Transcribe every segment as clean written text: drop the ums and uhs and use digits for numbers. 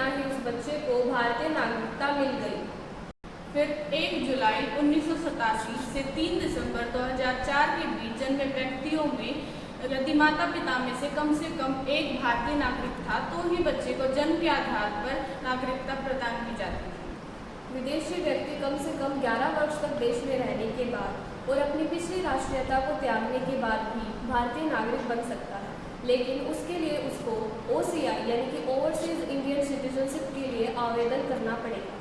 ही उस बच्चे को भारतीय नागरिकता मिल गई। फिर 1 जुलाई 1987 से 3 दिसंबर 2004 के बीच जन्मे व्यक्तियों में यदि माता पिता में से कम एक भारतीय नागरिक था तो ही बच्चे को जन्म के आधार पर नागरिकता प्रदान की जाती थी। विदेशी व्यक्ति कम से कम 11 वर्ष तक देश में रहने के बाद और अपनी पिछली राष्ट्रीयता को त्यागने के बाद भी भारतीय नागरिक बन सकता है, लेकिन उसके लिए उसको OCI यानी कि ओवरसीज इंडियन सिटीजनशिप के लिए आवेदन करना पड़ेगा।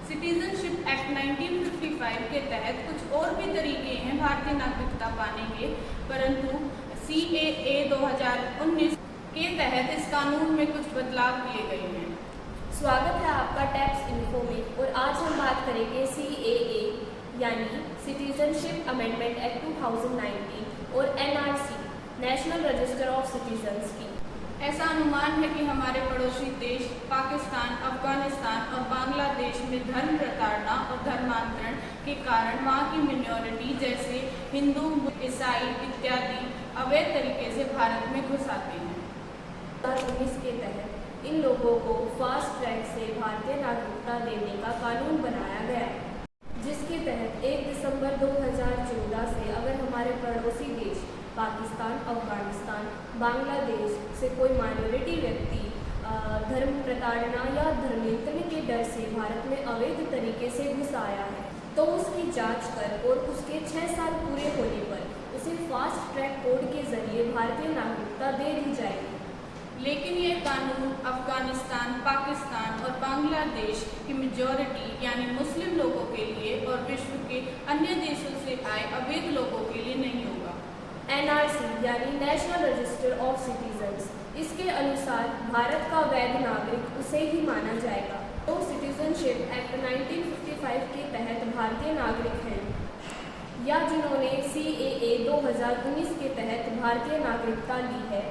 सिटीजनशिप एक्ट 1955 के तहत कुछ और भी तरीके हैं भारतीय नागरिकता पाने के, परंतु CAA 2019 के तहत इस कानून में कुछ बदलाव किए गए हैं। स्वागत है आपका टैप्स इन्फो में, और आज हम बात करेंगे CAA यानी सिटीजनशिप अमेंडमेंट एक्ट 2019 और NRC national register of citizens की। ऐसा अनुमान है कि हमारे पड़ोसी देश पाकिस्तान, अफगानिस्तान और बांग्लादेश में धर्म प्रताड़ना और धर्मांतरण के कारण वहाँ की मिनॉरिटी जैसे हिंदू, ईसाई इत्यादि अवैध तरीके से भारत में घुस आते हैं। 2019 के तहत इन लोगों को फास्ट ट्रैक से भारतीय नागरिकता देने का कानून बनाया गया है, जिसके तहत 1 दिसंबर 2014 से अगर हमारे पड़ोसी देश पाकिस्तान, अफगानिस्तान, बांग्लादेश से कोई माइनॉरिटी व्यक्ति धर्म प्रताड़ना या धर्मांतरण के डर से भारत में अवैध तरीके से घुस आया है तो उसकी जांच कर और उसके 6 साल पूरे होने पर उसे फास्ट ट्रैक कोड के जरिए भारतीय नागरिकता दे दी जाएगी। लेकिन ये कानून अफगानिस्तान, पाकिस्तान और बांग्लादेश की मेजॉरिटी यानी मुस्लिम लोगों के लिए और विश्व के अन्य देशों से आए अवैध लोगों के लिए नहीं होगा। NRC यानी नेशनल रजिस्टर ऑफ सिटीजन्स, इसके अनुसार भारत का वैध नागरिक उसे ही माना जाएगा तो सिटीजनशिप एक्ट 1955 के तहत भारतीय नागरिक हैं या जिन्होंने CAA 2019 के तहत भारतीय नागरिकता ली है।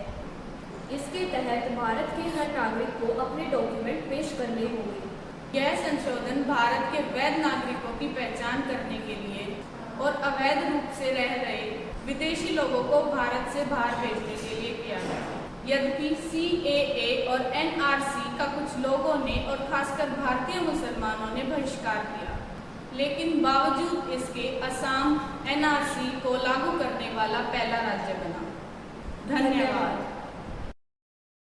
इसके तहत भारत के हर नागरिक को अपने डॉक्यूमेंट पेश करने होंगे। यह संशोधन भारत के वैध नागरिकों की पहचान करने के लिए और अवैध रूप से रह रहे विदेशी लोगों को भारत से बाहर भेजने के लिए किया गया। यद्यपि CAA और NRC का कुछ लोगों ने और खासकर भारतीय मुसलमानों ने बहिष्कार किया, लेकिन बावजूद इसके असम NRC को लागू करने वाला पहला राज्य बना। धन्यवाद।